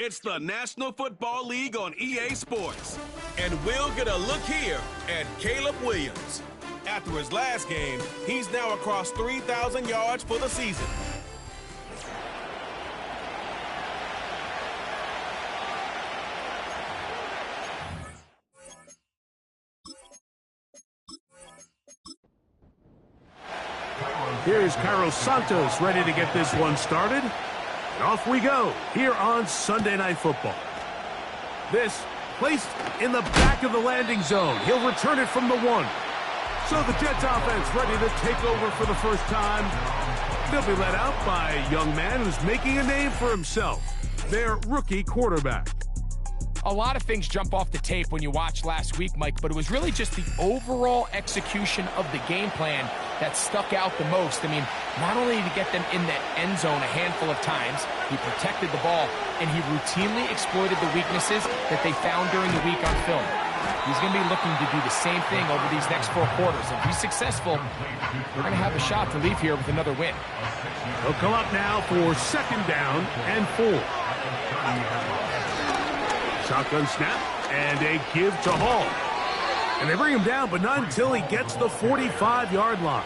It's the National Football League on EA Sports. And we'll get a look here at Caleb Williams. After his last game, he's now across 3,000 yards for the season. Here's Carlos Santos ready to get this one started. And off we go here on Sunday Night Football. This placed in the back of the landing zone. He'll return it from the 1. So the Jets offense ready to take over for the first time. They'll be led out by a young man who's making a name for himself, their rookie quarterback. A lot of things jump off the tape when you watched last week, Mike, but it was really just the overall execution of the game plan that stuck out the most. I mean, not only did he get them in the end zone a handful of times, he protected the ball, and he routinely exploited the weaknesses that they found during the week on film. He's going to be looking to do the same thing over these next 4 quarters. If he's successful, we're going to have a shot to leave here with another win. They'll come up now for 2nd down and 4. Shotgun snap, and a give to Hall. And they bring him down, but not until he gets the 45-yard line.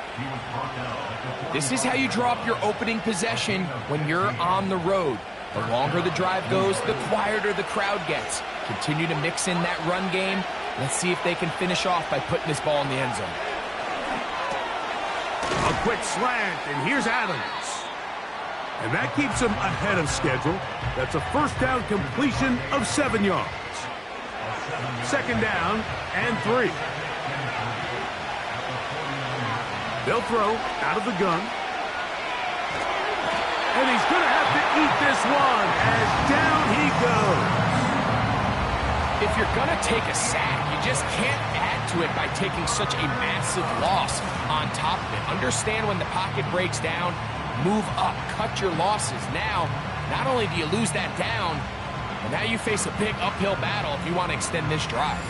This is how you drop your opening possession when you're on the road. The longer the drive goes, the quieter the crowd gets. Continue to mix in that run game. Let's see if they can finish off by putting this ball in the end zone. A quick slant, and here's Adams. And that keeps him ahead of schedule. That's a 1st down completion of 7 yards. 2nd down and 3. They'll throw out of the gun. And he's going to have to eat this one as down he goes. If you're going to take a sack, you just can't add to it by taking such a massive loss on top of it. Understand when the pocket breaks down, move up, cut your losses. Now, not only do you lose that down, but now you face a big uphill battle if you want to extend this drive.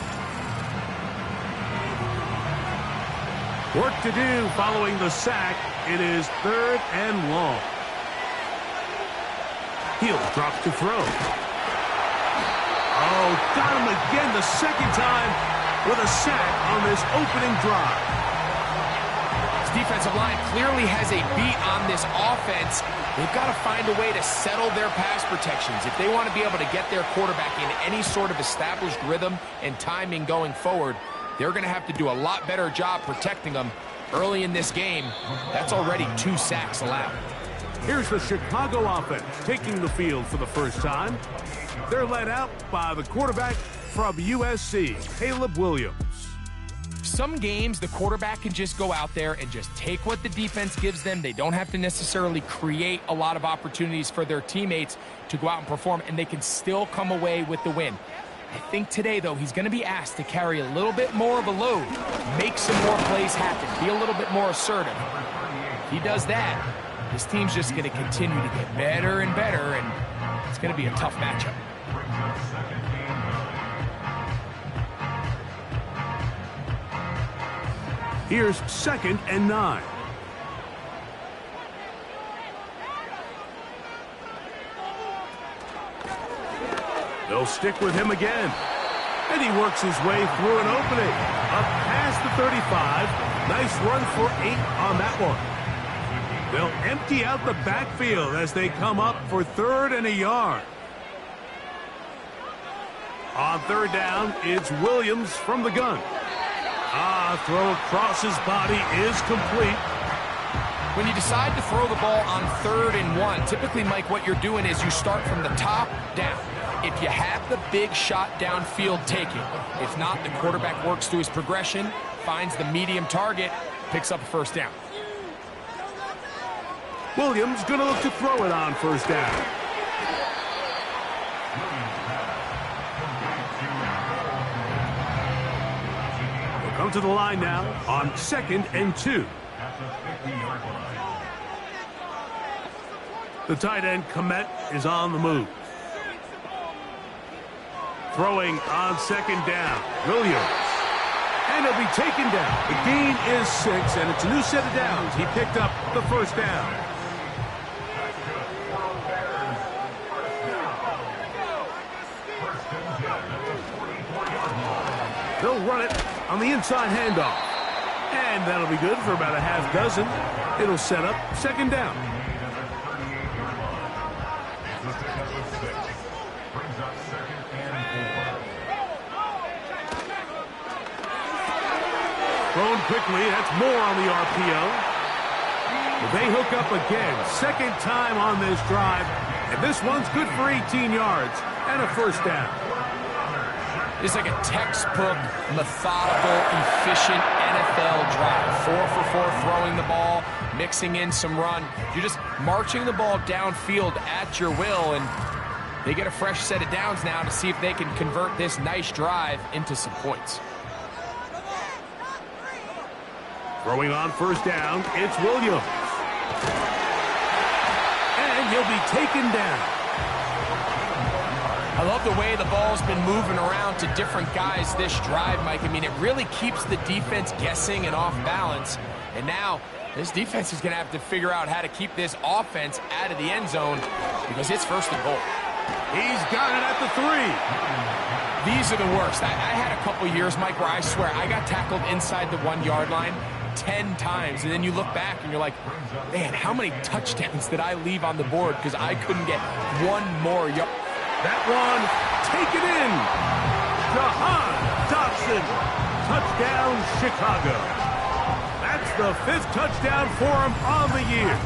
Work to do following the sack. It is 3rd and long. He'll drop to throw. Oh, got him again the 2nd time with a sack on this opening drive. This defensive line clearly has a beat on this offense. They've got to find a way to settle their pass protections. If they want to be able to get their quarterback in any sort of established rhythm and timing going forward, they're going to have to do a lot better job protecting them early in this game. That's already 2 sacks allowed. Here's the Chicago offense taking the field for the first time. They're led out by the quarterback from USC, Caleb Williams. Some games, the quarterback can just go out there and just take what the defense gives them. They don't have to necessarily create a lot of opportunities for their teammates to go out and perform, and they can still come away with the win. I think today, though, he's going to be asked to carry a little bit more of a load, make some more plays happen, be a little bit more assertive. If he does that, this team's just going to continue to get better and better, and it's going to be a tough matchup. Here's 2nd and 9. They'll stick with him again. And he works his way through an opening. Up past the 35. Nice run for 8 on that one. They'll empty out the backfield as they come up for 3rd and a yard. On 3rd down, it's Williams from the gun. Throw across his body is complete. When you decide to throw the ball on 3rd and 1, typically, Mike, what you're doing is you start from the top down. If you have the big shot downfield, take it. If not, the quarterback works through his progression, finds the medium target, picks up a 1st down. Williams going to look to throw it on 1st down. They'll come to the line now on 2nd and 2. The tight end, Komet, is on the move. Throwing on 2nd down, Williams. And he'll be taken down. The gain is 6, and it's a new set of downs. He picked up the 1st down. They'll run it on the inside handoff. And that'll be good for about a half dozen. It'll set up second down. Thrown quickly. That's more on the RPO. They hook up again. Second time on this drive. And this one's good for 18 yards and a first down. It's like a textbook, methodical, efficient NFL drive. 4 for 4 throwing the ball, mixing in some run. You're just marching the ball downfield at your will, and they get a fresh set of downs now to see if they can convert this nice drive into some points. Throwing on first down, it's Williams. And he'll be taken down. I love the way the ball's been moving around to different guys this drive, Mike. I mean, it really keeps the defense guessing and off balance. And now, this defense is going to have to figure out how to keep this offense out of the end zone because it's first and goal. He's got it at the 3. These are the worst. I had a couple years, Mike, where I swear I got tackled inside the 1-yard line 10 times. And then you look back and you're like, man, how many touchdowns did I leave on the board because I couldn't get one more yard? That one, taken in. Jahan Dotson, touchdown Chicago. That's the 5th touchdown for him on the year.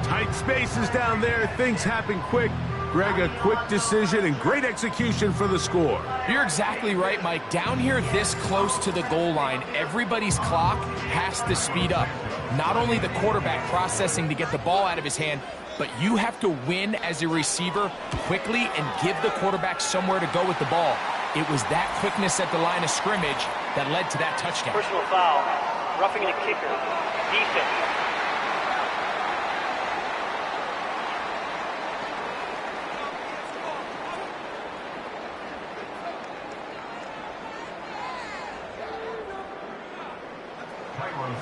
Tight spaces down there, things happen quick. Greg, a quick decision and great execution for the score. You're exactly right, Mike. Down here this close to the goal line, everybody's clock has to speed up. Not only the quarterback processing to get the ball out of his hand, but you have to win as a receiver quickly and give the quarterback somewhere to go with the ball. It was that quickness at the line of scrimmage that led to that touchdown. Personal foul, roughing the kicker, defense.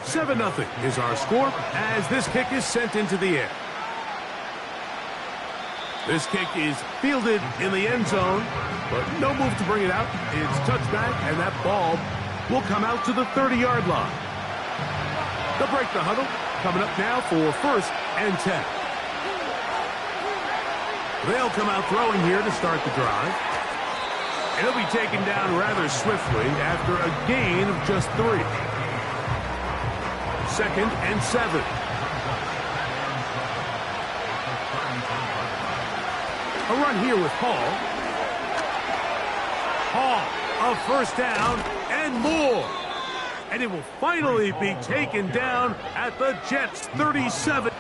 Seven 0 is our score as this kick is sent into the air. This kick is fielded in the end zone, but no move to bring it out. It's touchback, and that ball will come out to the 30-yard line. They'll break the huddle. Coming up now for first and 10. They'll come out throwing here to start the drive. And he'll be taken down rather swiftly after a gain of just 3. Second and 7. A run here with Hall. Hall, a first down and more. And it will finally be taken down at the Jets' 37.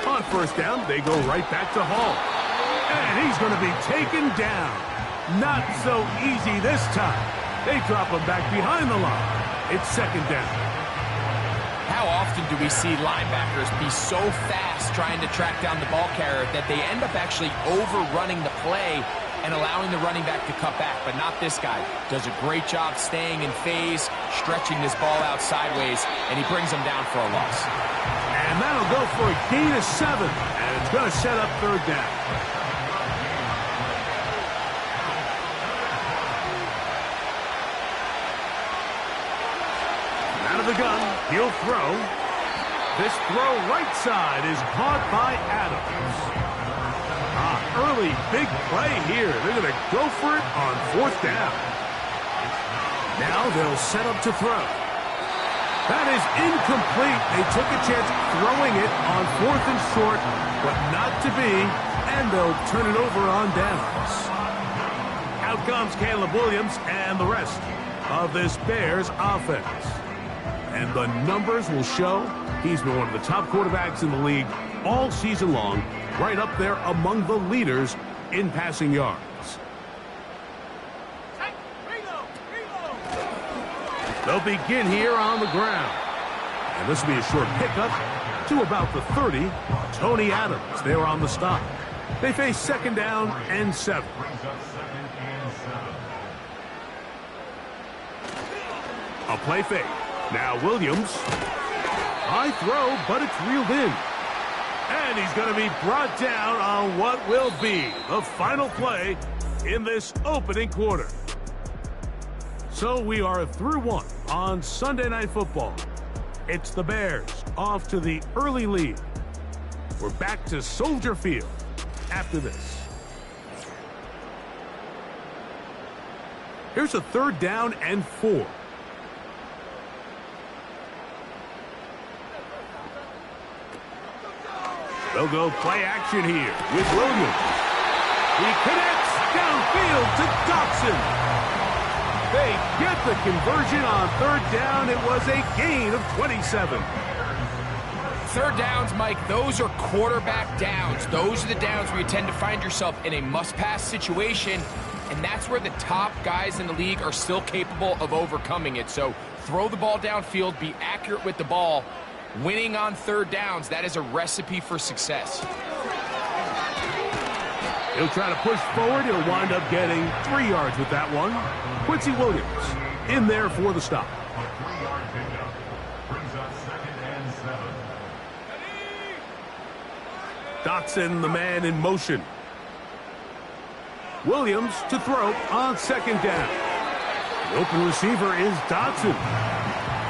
On first down, they go right back to Hall. And he's going to be taken down. Not so easy this time. They drop him back behind the line. It's second down. How often do we see linebackers be so fast trying to track down the ball carrier that they end up actually overrunning the play and allowing the running back to cut back? But not this guy. Does a great job staying in phase, stretching this ball out sideways, and he brings him down for a loss. And that'll go for a gain of 7, and it's going to set up third down. Out of the gun, he'll throw. This throw right side is caught by Adams. Early big play here. They're going to go for it on fourth down. Now they'll set up to throw. That is incomplete. They took a chance throwing it on 4th and short, but not to be, and they'll turn it over on downs. Out comes Caleb Williams and the rest of this Bears offense. And the numbers will show he's been one of the top quarterbacks in the league all season long, right up there among the leaders in passing yards. They'll begin here on the ground. And this will be a short pickup to about the 30. Tony Adams there on the stop. They face 2nd down and 7. A play fake. Now Williams. High throw, but it's reeled in. And he's going to be brought down on what will be the final play in this opening quarter. So we are through 1 on Sunday Night Football. It's the Bears off to the early lead. We're back to Soldier Field after this. Here's a 3rd down and 4. They'll go play action here with Williams. He connects downfield to Dotson. They get the conversion on 3rd down. It was a gain of 27. 3rd downs, Mike, those are quarterback downs. Those are the downs where you tend to find yourself in a must-pass situation, and that's where the top guys in the league are still capable of overcoming it. So throw the ball downfield, be accurate with the ball. Winning on 3rd downs, that is a recipe for success. He'll try to push forward. He'll wind up getting 3 yards with that one. Quincy Williams in there for the stop. Dotson, the man in motion. Williams to throw on 2nd down. The open receiver is Dotson.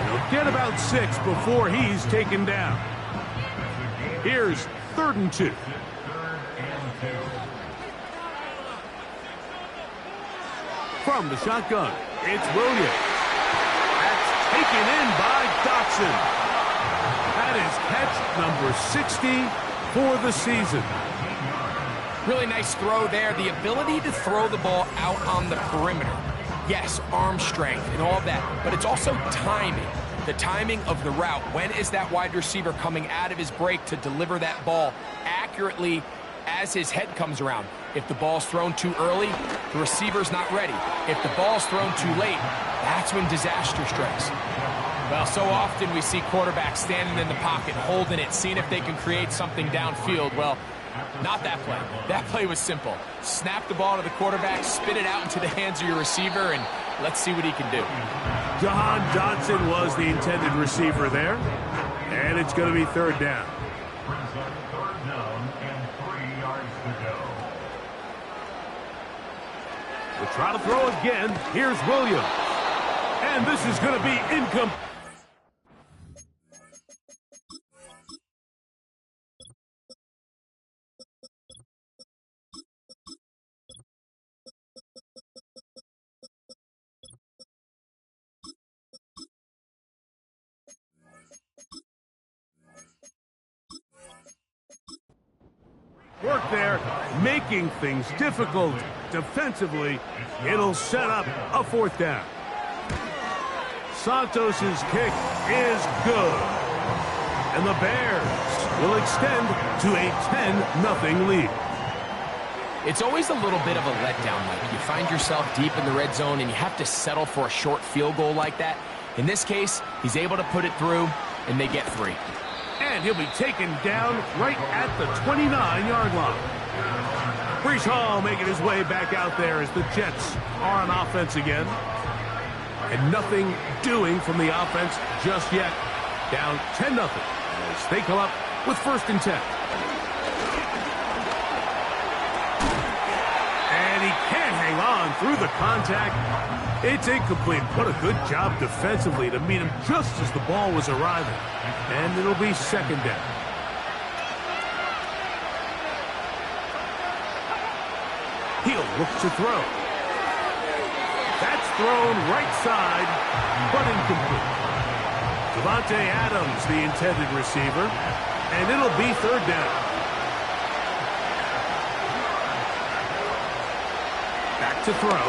He'll get about 6 before he's taken down. Here's 3rd and 2. From the shotgun, it's Williams. That's taken in by Dotson. That is catch number 60 for the season. Really nice throw there. The ability to throw the ball out on the perimeter. Yes, arm strength and all of that, but it's also timing. The timing of the route. When is that wide receiver coming out of his break to deliver that ball accurately as his head comes around? If the ball's thrown too early, the receiver's not ready. If the ball's thrown too late, that's when disaster strikes. Well, so often we see quarterbacks standing in the pocket, holding it, seeing if they can create something downfield. Well, not that play. That play was simple. Snap the ball to the quarterback, spit it out into the hands of your receiver, and let's see what he can do. Jahan Dotson was the intended receiver there, and it's going to be 3rd down. We'll try to throw again. Here's Williams. And this is going to be incomplete. Work there, making things difficult defensively. It'll set up a 4th down. Santos' kick is good. And the Bears will extend to a 10-0 lead. It's always a little bit of a letdown, Mike. You find yourself deep in the red zone and you have to settle for a short field goal like that. In this case, he's able to put it through, and they get 3. And he'll be taken down right at the 29-yard line. Breece Hall making his way back out there as the Jets are on offense again. And nothing doing from the offense just yet. Down 10-0 as they come up with 1st and 10. And he can't hang on through the contact. It's incomplete. What a good job defensively to meet him just as the ball was arriving. And it'll be 2nd down. He'll look to throw. That's thrown right side, but incomplete. Davante Adams, the intended receiver, and it'll be third down. Back to throw.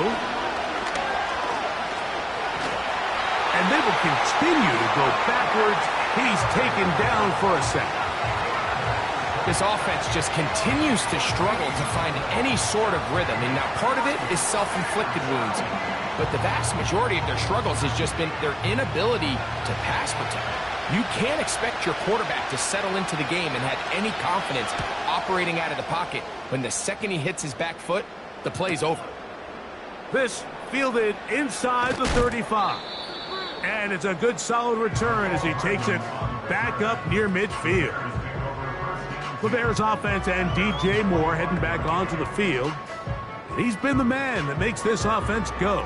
And they will continue to go backwards. He's taken down for a sack. This offense just continues to struggle to find any sort of rhythm. And now part of it is self-inflicted wounds. But the vast majority of their struggles has just been their inability to pass protect. You can't expect your quarterback to settle into the game and have any confidence operating out of the pocket when the second he hits his back foot, the play's over. This fielded inside the 35. And it's a good solid return as he takes it back up near midfield. The Bears offense and DJ Moore heading back onto the field. And he's been the man that makes this offense go.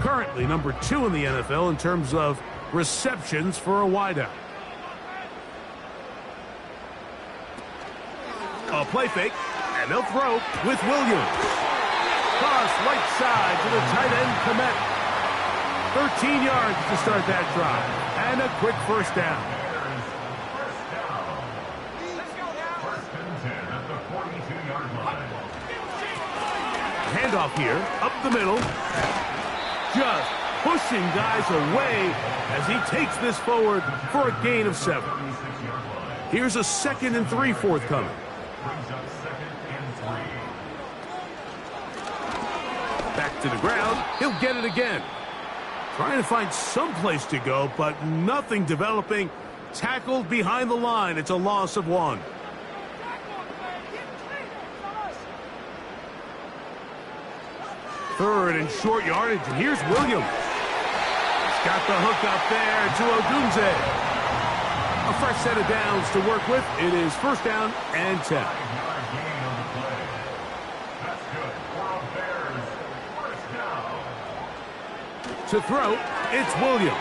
Currently number 2 in the NFL in terms of receptions for a wideout. A play fake, and they'll throw with Williams. Cross right side to the tight end, Kmet. 13 yards to start that drive, and a quick first down. Handoff here, up the middle. Just pushing guys away as he takes this forward for a gain of 7. Here's a 2nd and 3 forthcoming. Back to the ground. He'll get it again. Trying to find some place to go, but nothing developing. Tackled behind the line. It's a loss of 1. Third and short yardage, and here's Williams. He's got the hook up there to Odunze. A fresh set of downs to work with. It is first down and 10. To throw, it's Williams.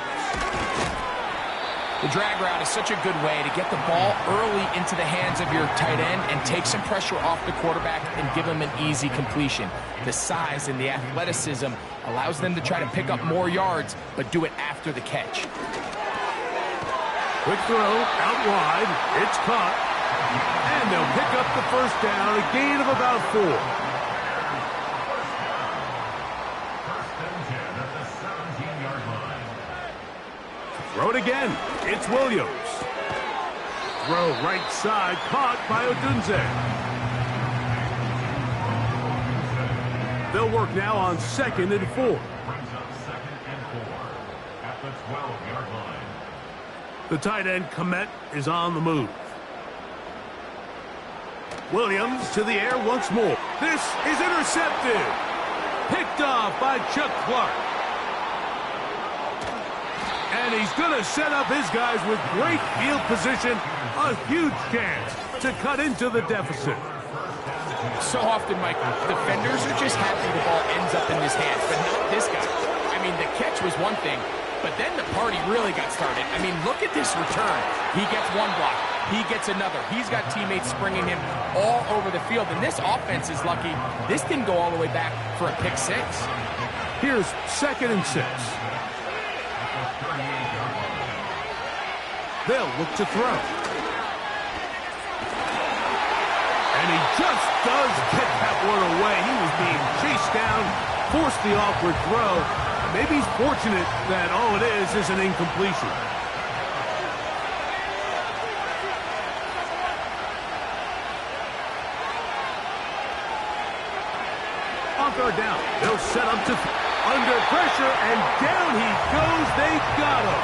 The drag route is such a good way to get the ball early into the hands of your tight end and take some pressure off the quarterback and give him an easy completion. The size and the athleticism allows them to try to pick up more yards, but do it after the catch. Quick throw, out wide, it's caught, and they'll pick up the first down, a gain of about 4. Throw it again. It's Williams. Throw right side, caught by Odunze. They'll work now on 2nd and 4. The tight end, Kmet, is on the move. Williams to the air once more. This is intercepted. Picked off by Chuck Clark. And he's going to set up his guys with great field position. A huge chance to cut into the deficit. So often, Michael, defenders are just happy the ball ends up in his hands, but not this guy. I mean, the catch was one thing, but then the party really got started. I mean, look at this return. He gets one block. He gets another. He's got teammates springing him all over the field, and this offense is lucky. This didn't go all the way back for a pick 6. Here's 2nd and 6. They'll look to throw. And he just does get that one away. He was being chased down, forced the awkward throw. Maybe he's fortunate that all it is an incompletion. On third down, they'll set up to under pressure, and down he goes. They got him.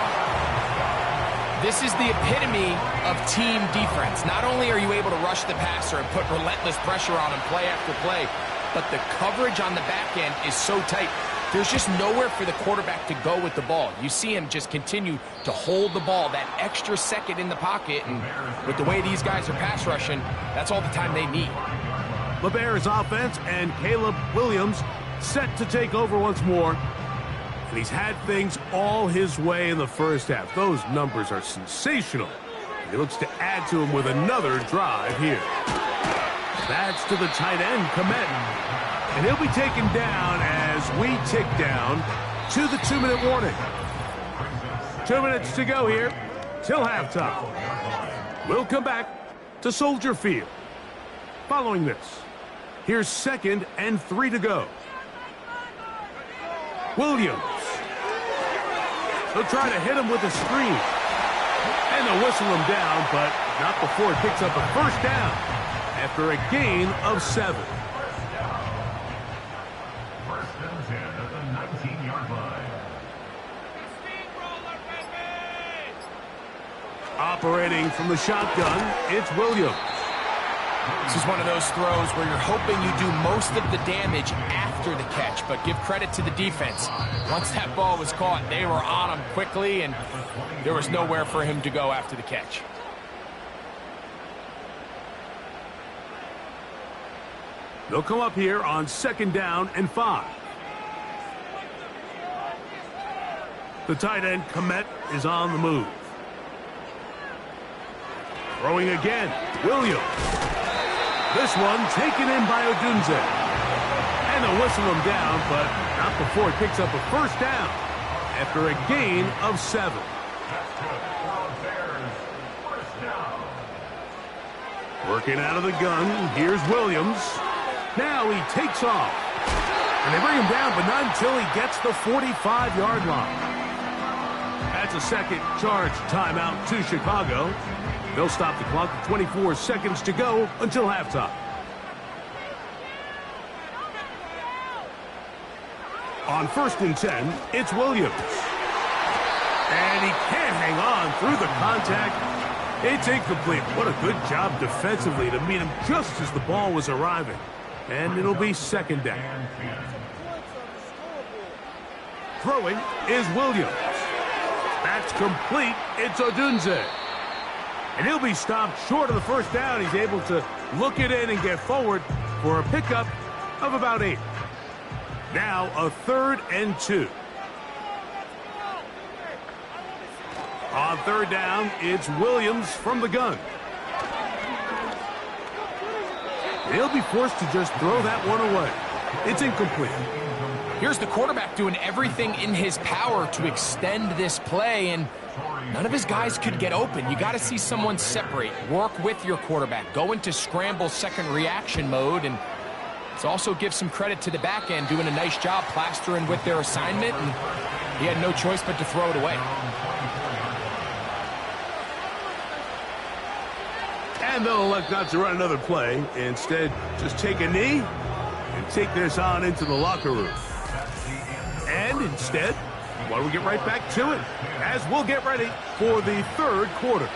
This is the epitome of team defense. Not only are you able to rush the passer and put relentless pressure on him play after play, but the coverage on the back end is so tight. There's just nowhere for the quarterback to go with the ball. You see him just continue to hold the ball that extra second in the pocket, and with the way these guys are pass rushing, that's all the time they need. The Bears offense and Caleb Williams set to take over once more. And he's had things all his way in the first half. Those numbers are sensational. He looks to add to him with another drive here. That's to the tight end, Kmet. And he'll be taken down as we tick down to the 2-minute warning. 2 minutes to go here till halftime. We'll come back to Soldier Field. Following this, here's 2nd and 3 to go. Williams. They'll try to hit him with a screen. And they'll whistle him down, but not before it picks up a first down after a gain of 7. First and 10 at the 19-yard line. Operating from the shotgun, it's Williams. This is one of those throws where you're hoping you do most of the damage after the catch, but give credit to the defense. Once that ball was caught, they were on him quickly, and there was nowhere for him to go after the catch. They'll come up here on 2nd down and 5. The tight end, Komet, is on the move. Throwing again, Williams. This one taken in by Odunze. And they'll whistle him down, but not before it picks up a first down after a gain of 7. Working out of the gun, here's Williams. Now he takes off. And they bring him down, but not until he gets the 45-yard line. That's a second charge timeout to Chicago. They'll stop the clock with 24 seconds to go until halftime. On 1st and 10, it's Williams. And he can't hang on through the contact. It's incomplete. What a good job defensively to meet him just as the ball was arriving. And it'll be 2nd down. Throwing is Williams. That's complete. It's Odunze. And he'll be stopped short of the first down. He's able to look it in and get forward for a pickup of about 8. Now a 3rd and 2. On 3rd down, it's Williams from the gun. He'll be forced to just throw that one away. It's incomplete. Here's the quarterback doing everything in his power to extend this play, and none of his guys could get open. You got to see someone separate, work with your quarterback, go into scramble second reaction mode, and let's also give some credit to the back end doing a nice job plastering with their assignment, and he had no choice but to throw it away. And they'll elect not to run another play. Instead, just take a knee and take this on into the locker room. And instead, why don't we get right back to it as we'll get ready for the 3rd quarter.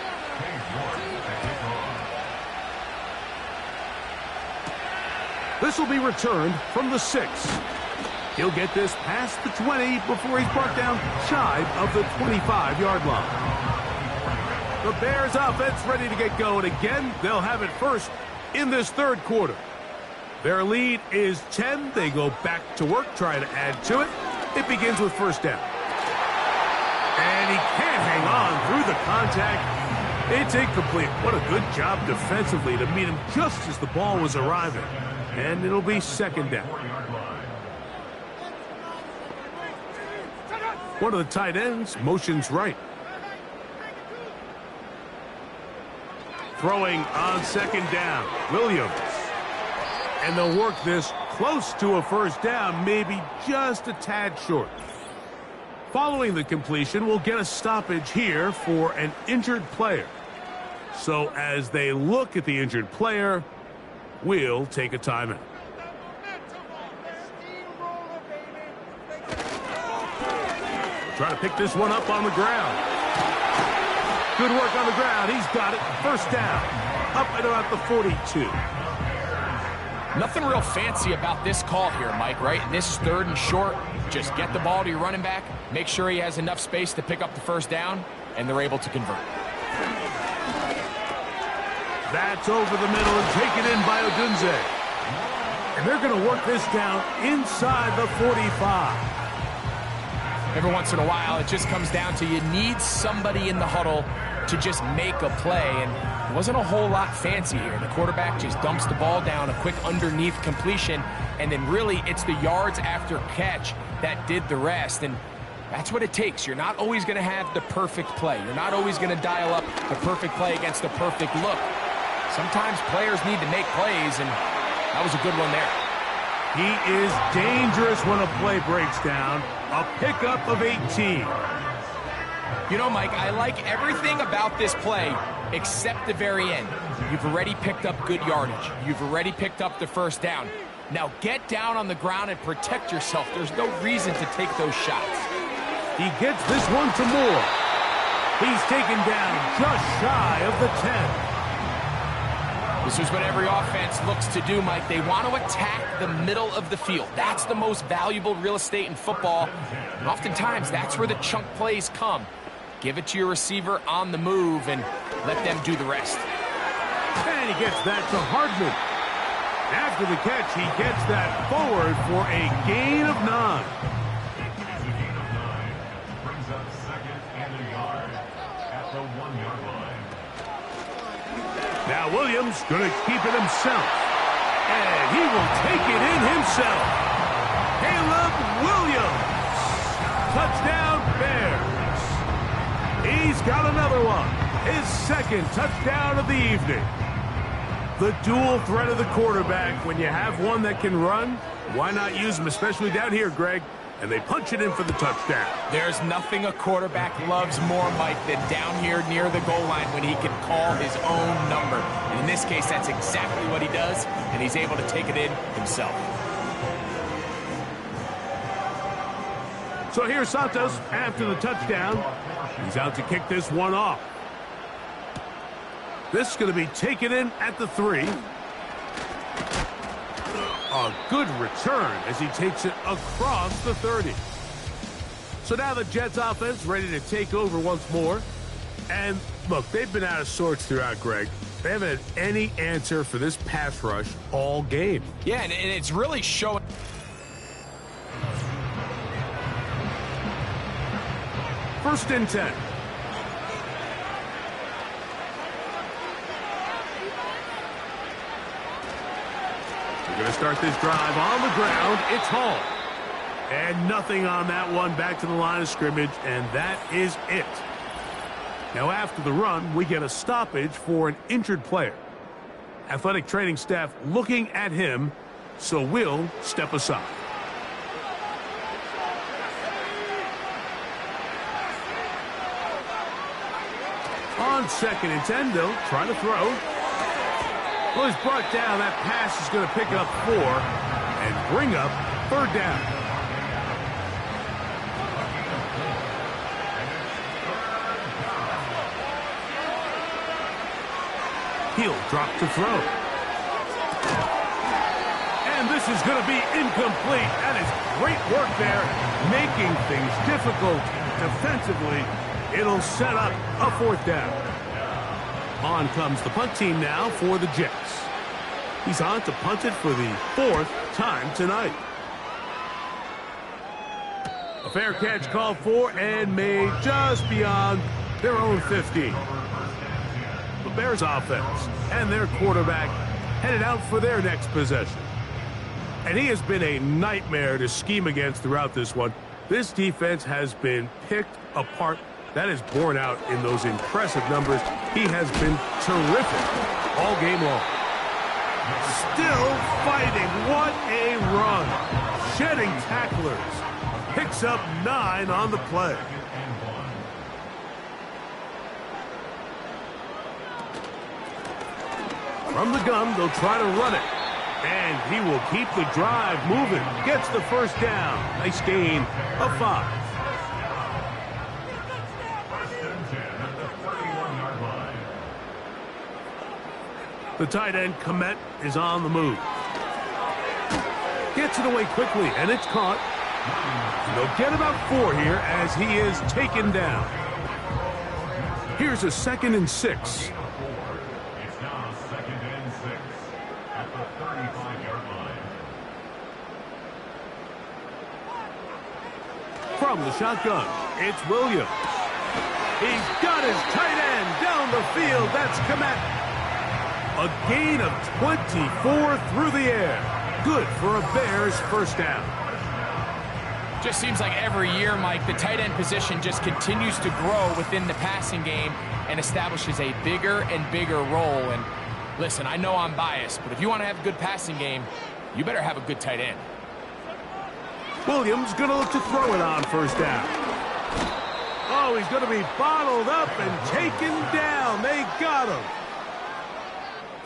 This will be returned from the 6. He'll get this past the 20 before he's brought down shy of the 25-yard line. The Bears offense ready to get going again. They'll have it first in this 3rd quarter. Their lead is 10. They go back to work, trying to add to it. It begins with 1st down. And he can't hang on through the contact. It's incomplete. What a good job defensively to meet him just as the ball was arriving. And it'll be 2nd down. One of the tight ends motions right. Throwing on 2nd down, Williams. And they'll work this close to a first down, maybe just a tad short. Following the completion, we'll get a stoppage here for an injured player. So as they look at the injured player, we'll take a timeout. Trying to pick this one up on the ground. Good work on the ground. He's got it. 1st down. Up at about the 42. Nothing real fancy about this call here, Mike, right? This 3rd and short. Just get the ball to your running back, make sure he has enough space to pick up the 1st down, and they're able to convert. That's over the middle and taken in by Odunze. And they're going to work this down inside the 45. Every once in a while, it just comes down to you need somebody in the huddle to just make a play, and it wasn't a whole lot fancy here. The quarterback just dumps the ball down, a quick underneath completion, and then really it's the yards after catch that did the rest. And That's what it takes. You're not always going to have the perfect play. You're not always going to dial up the perfect play against the perfect look. Sometimes players need to make plays, and that was a good one there. He is dangerous when a play breaks down. A pickup of 18. You know, Mike, I like everything about this play except the very end. You've already picked up good yardage. You've already picked up the first down. Now get down on the ground and protect yourself. There's no reason to take those shots. He gets this one to Moore. He's taken down just shy of the 10. This is what every offense looks to do, Mike. They want to attack the middle of the field. That's the most valuable real estate in football. And oftentimes, that's where the chunk plays come. Give it to your receiver on the move and let them do the rest. And he gets that to Hardman. After the catch, he gets that forward for a gain of 9. It's a gain of 9. Brings up 2nd and a yard at the 1-yard line. Now Williams going to keep it himself. And he will take it in himself. Caleb Williams. Touchdown Bears. He's got another one. His 2nd touchdown of the evening. The dual threat of the quarterback. When you have one that can run, why not use him, especially down here, Greg? And they punch it in for the touchdown. There's nothing a quarterback loves more, Mike, than down here near the goal line when he can call his own number. And in this case, that's exactly what he does, and he's able to take it in himself. So here's Santos after the touchdown. He's out to kick this one off. This is going to be taken in at the 3. A good return as he takes it across the 30. So now the Jets offense ready to take over once more. And look, they've been out of sorts throughout, Greg. They haven't had any answer for this pass rush all game. Yeah, and it's really showing. First and 10. We're going to start this drive on the ground. It's Hall. And nothing on that one, back to the line of scrimmage, and that is it. Now after the run, we get a stoppage for an injured player. Athletic training staff looking at him, so we'll step aside. On 2nd and 10, they'll try to throw. Well, he's brought down. That pass is going to pick up 4 and bring up 3rd down. He'll drop to throw. And this is going to be incomplete. That is great work there, making things difficult defensively. It'll set up a 4th down. On comes the punt team now for the Jets. He's on to punt it for the 4th time tonight. A fair catch called for and made just beyond their own 50. The Bears offense and their quarterback headed out for their next possession. And he has been a nightmare to scheme against throughout this one. This defense has been picked apart. That is borne out in those impressive numbers. He has been terrific all game long. Still fighting. What a run. Shedding tacklers. Picks up 9 on the play. From the gun, they'll try to run it. And he will keep the drive moving. Gets the first down. Nice gain of 5. The tight end, Komet, is on the move. Gets it away quickly, and it's caught. And they'll get about 4 here as he is taken down. Here's a 2nd and 6. It's now 2nd and 6 at the 35-yard line. From the shotgun, it's Williams. He's got his tight end down the field. That's Komet. A gain of 24 through the air. Good for a Bears first down. Just seems like every year, Mike, the tight end position just continues to grow within the passing game and establishes a bigger and bigger role. And listen, I know I'm biased, but if you want to have a good passing game, you better have a good tight end. Williams going to look to throw it on first down. Oh, he's going to be bottled up and taken down. They got him.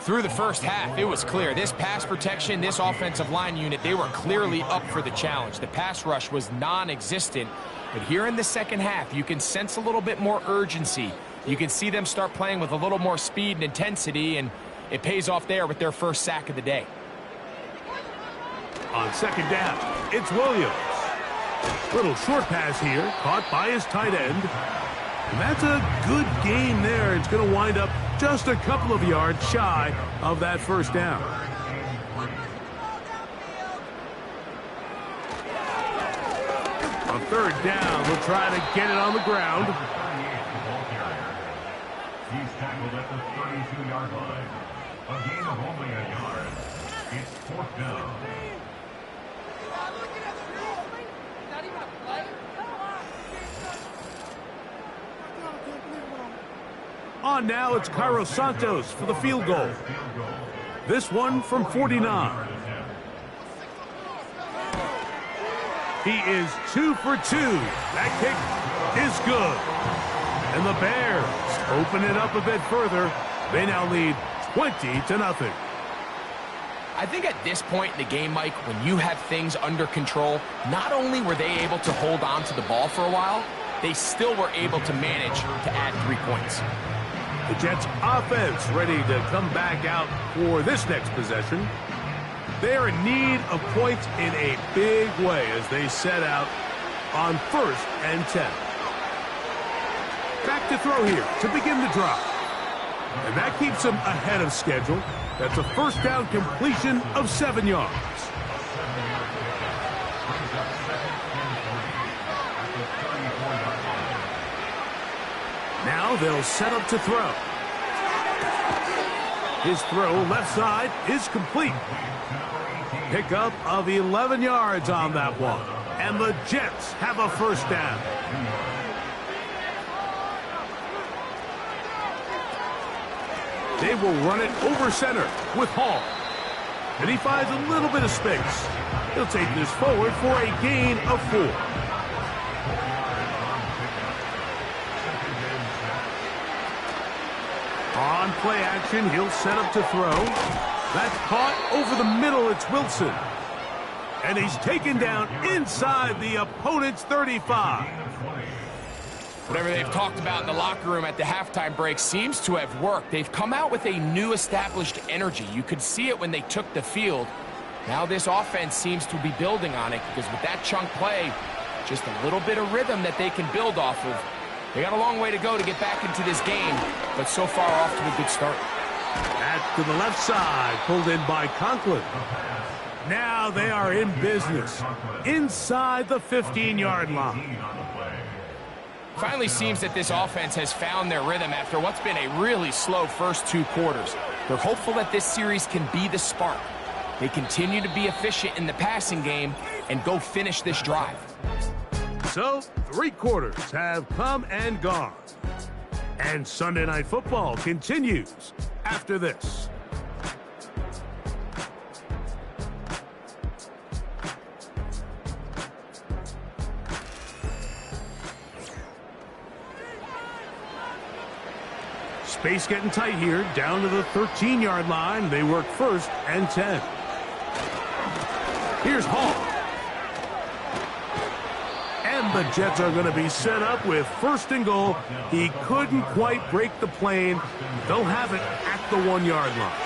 Through the first half, it was clear. This pass protection, this offensive line unit, they were clearly up for the challenge. The pass rush was non-existent. But here in the second half, you can sense a little bit more urgency. You can see them start playing with a little more speed and intensity, and it pays off there with their first sack of the day. On second down, it's Williams. Little short pass here, caught by his tight end. And that's a good game there. It's going to wind up just a couple of yards shy of that first down. On third down, we'll try to get it on the ground. He's tackled at the 32-yard line. A gain of only a yard. It's fourth down. On now, it's Cairo Santos for the field goal. This one from 49. He is 2 for 2. That kick is good. And the Bears open it up a bit further. They now lead 20-0. I think at this point in the game, Mike, when you have things under control, not only were they able to hold on to the ball for a while, they still were able to manage to add 3 points. The Jets offense ready to come back out for this next possession. They're in need of points in a big way as they set out on 1st and 10. Back to throw here to begin the drive. And that keeps them ahead of schedule. That's a first down completion of 7 yards. Now they'll set up to throw. His throw left side is complete. Pickup of 11 yards on that one. And the Jets have a first down. They will run it over center with Hall. And he finds a little bit of space. He'll take this forward for a gain of 4. On play action, he'll set up to throw. That's caught over the middle. It's Wilson. And he's taken down inside the opponent's 35. Whatever they've talked about in the locker room at the halftime break seems to have worked. They've come out with a new established energy. You could see it when they took the field. Now this offense seems to be building on it because with that chunk play, just a little bit of rhythm that they can build off of. They got a long way to go to get back into this game, but so far off to a good start. Back to the left side, pulled in by Conklin. Now they are in business, inside the 15-yard line. Finally seems that this offense has found their rhythm after what's been a really slow first 2 quarters. They're hopeful that this series can be the spark. They continue to be efficient in the passing game and go finish this drive. So, 3 quarters have come and gone. And Sunday Night Football continues after this. Space getting tight here, down to the 13-yard line. They work 1st and 10. Here's Hall. And the Jets are going to be set up with 1st and goal. He couldn't quite break the plane. They'll have it at the 1-yard line.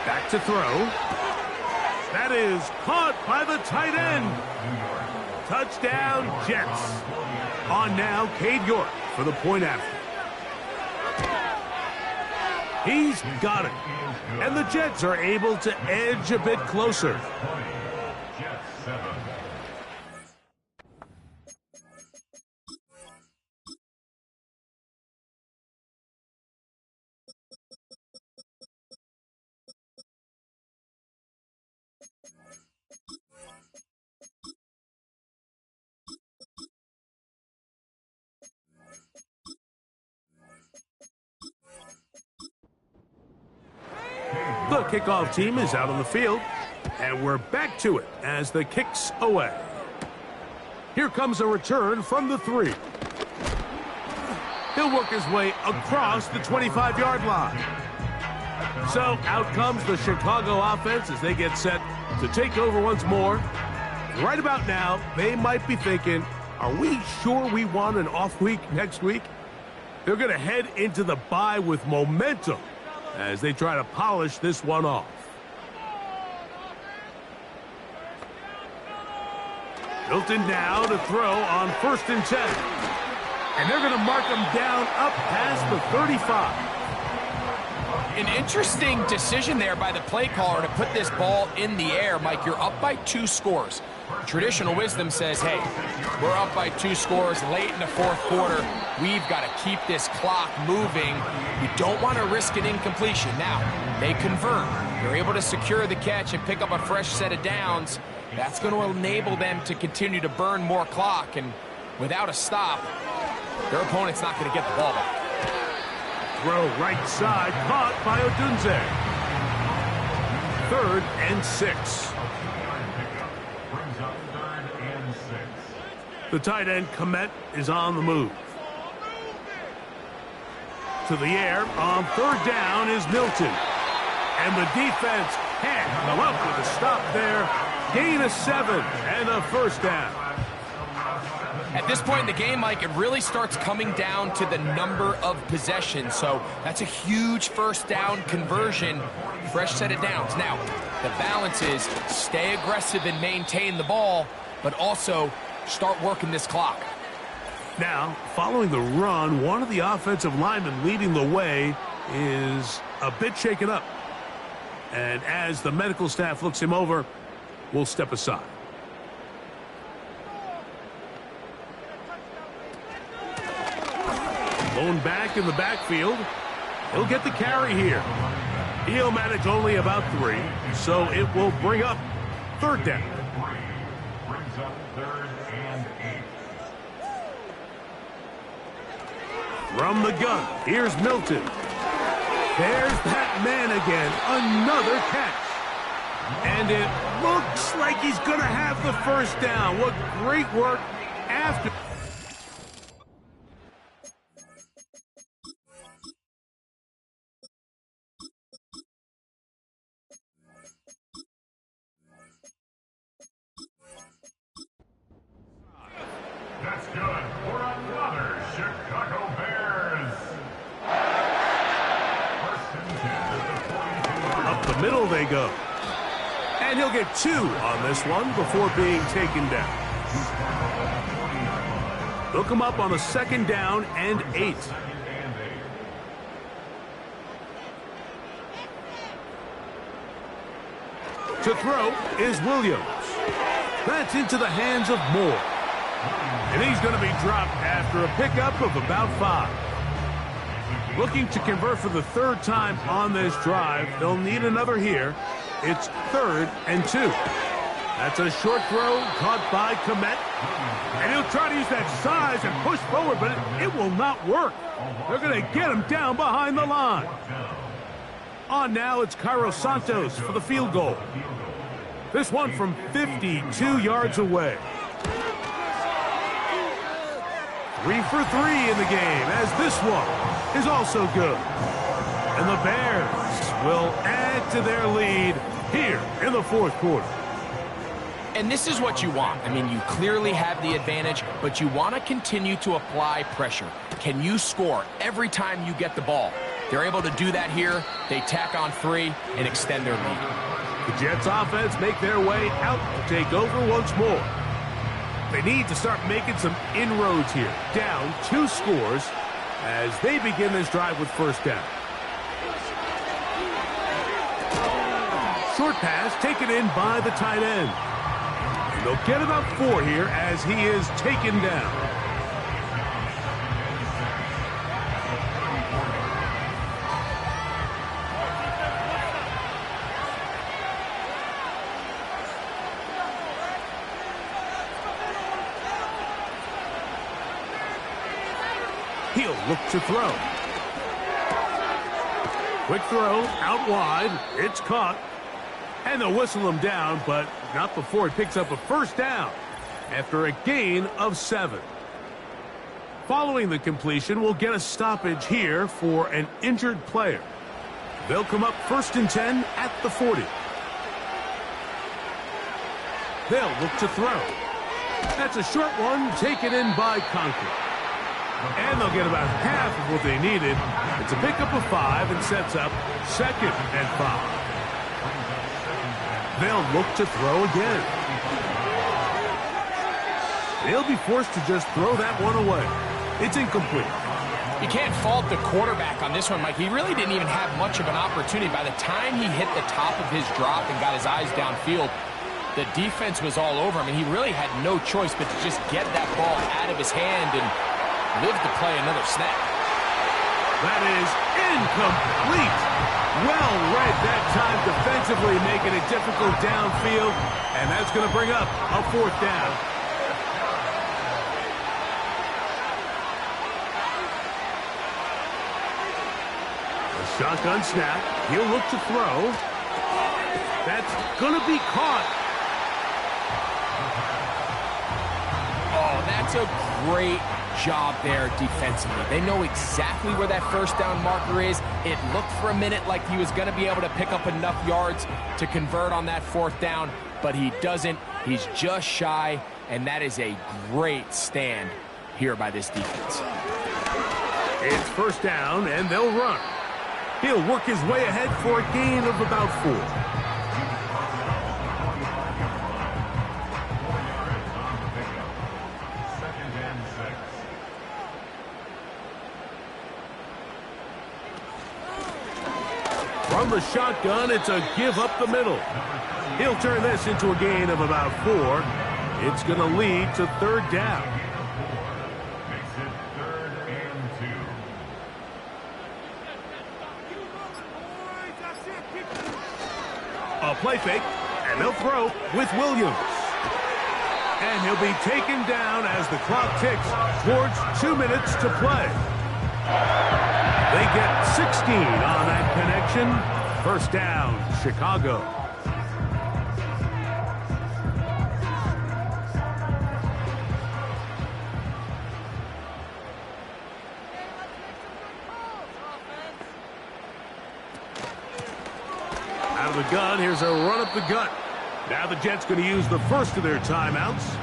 Back to throw. That is caught by the tight end. Touchdown, Jets. On now, Cade York for the point after. He's got it. And the Jets are able to edge a bit closer. kickoff team is out on the field, and we're back to it as the kick's away. Here comes a return from the 3. He'll work his way across the 25-yard line. So out comes the Chicago offense as they get set to take over once more. Right about now, they might be thinking, are we sure we want an off week next week? They're going to head into the bye with momentum as they try to polish this one off. Milton now to throw on 1st and 10. And they're going to mark him down up past the 35. An interesting decision there by the play caller to put this ball in the air. Mike, you're up by 2 scores. Traditional wisdom says, hey, we're up by 2 scores late in the 4th quarter. We've got to keep this clock moving. You don't want to risk an incompletion. Now, they convert. They're able to secure the catch and pick up a fresh set of downs. That's going to enable them to continue to burn more clock. And without a stop, their opponent's not going to get the ball back. Throw right side, caught by Odunze. 3rd and 6. Brings up 3rd and 6. The tight end, Komet, is on the move. To the air on 3rd down is Milton. And the defense can't come up with a stop there. Gain of 7 and a 1st down. At this point in the game, Mike, it really starts coming down to the number of possessions. So that's a huge 1st down conversion, fresh set of downs. Now, the balance is stay aggressive and maintain the ball, but also start working this clock. Now, following the run, one of the offensive linemen leading the way is a bit shaken up. And as the medical staff looks him over, we'll step aside. Lone back in the backfield. He'll get the carry here. He'll manage only about 3, so it will bring up 3rd down. Brings up 3rd and 8. From the gun, here's Milton. There's that man again, another catch. And it looks like he's going to have the 1st down. What great work after. That's good for another Chicago Bears. 1st and 10 at the 42. Up the middle they go. And he'll get 2 on this one before being taken down. They'll come up on a 2nd down and 8. To throw is Williams. That's into the hands of Moore. And he's going to be dropped after a pickup of about 5. Looking to convert for the 3rd time on this drive. They'll need another here. It's 3rd and 2. That's a short throw caught by Komet. And he'll try to use that size and push forward, but it will not work. They're going to get him down behind the line. On now, it's Cairo Santos for the field goal. This one from 52 yards away. 3 for 3 in the game, as this one is also good. And the Bears will add to their lead here in the 4th quarter. And this is what you want. I mean, you clearly have the advantage, but you want to continue to apply pressure. Can you score every time you get the ball? They're able to do that here. They tack on 3 and extend their lead. The Jets offense make their way out to take over once more. They need to start making some inroads here. Down 2 scores as they begin this drive with 1st down. Short pass taken in by the tight end. And they'll get about 4 here as he is taken down. He'll look to throw. Quick throw, out wide. It's caught. And they'll whistle him down, but not before he picks up a first down after a gain of 7. Following the completion, we'll get a stoppage here for an injured player. They'll come up 1st and 10 at the 40. They'll look to throw. That's a short one taken in by Conklin. And they'll get about half of what they needed. It's a pickup of 5 and sets up 2nd and 5. They'll look to throw again. They'll be forced to just throw that one away. It's incomplete. You can't fault the quarterback on this one, Mike. He really didn't even have much of an opportunity. By the time he hit the top of his drop and got his eyes downfield, the defense was all over him, and he really had no choice but to just get that ball out of his hand and live to play another snap. That is incomplete. Well read that time defensively, making it difficult downfield, and that's going to bring up a 4th down. A shotgun snap. He'll look to throw. That's going to be caught. Oh, that's a great job there defensively. They know exactly where that first down marker is. It looked for a minute like he was going to be able to pick up enough yards to convert on that 4th down, but he doesn't. He's just shy, and that is a great stand here by this defense. It's 1st down, and they'll run. He'll work his way ahead for a gain of about 4. From the shotgun, it's a give up the middle. He'll turn this into a gain of about 4. It's going to lead to 3rd down. Makes it 3rd and 2. A play fake, and they'll throw with Williams. And he'll be taken down as the clock ticks towards 2 minutes to play. They get 16 on that connection. 1st down, Chicago. Out of the gun, here's a run up the gut. Now the Jets going to use the first of their timeouts.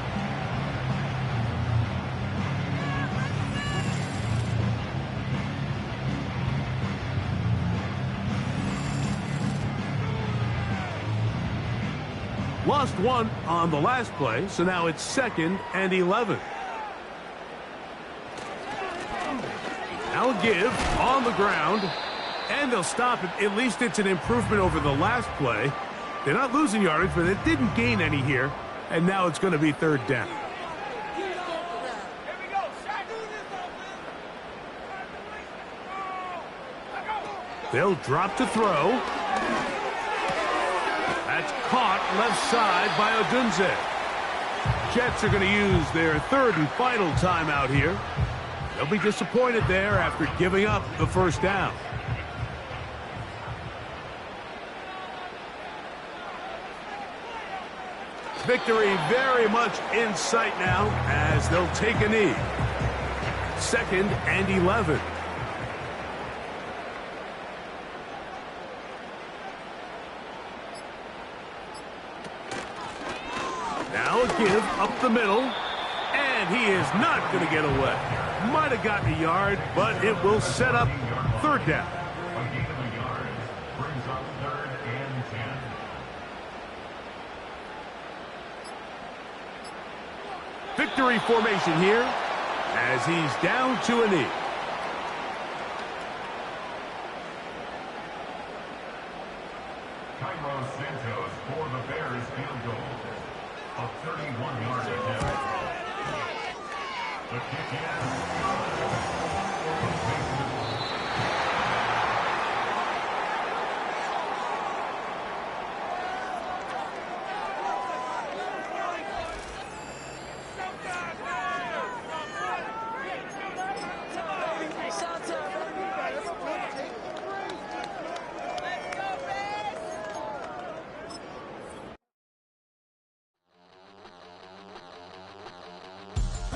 Lost 1 on the last play, so now it's 2nd and 11. Now a give on the ground, and they'll stop it. At least it's an improvement over the last play. They're not losing yardage, but they didn't gain any here, and now it's going to be 3rd down. They'll drop to throw. That's caught left side by Odunze. Jets are going to use their 3rd and final timeout here. They'll be disappointed there after giving up the 1st down. Victory very much in sight now as they'll take a knee. 2nd and 11. Now a give up the middle, and he is not going to get away. Might have gotten a yard, but it will set up 3rd down. A gain of a yard brings up 3rd and 10. Victory formation here as he's down to a knee. Cairo Santos for the Bears field goal. A 31-yard attempt. The kick in.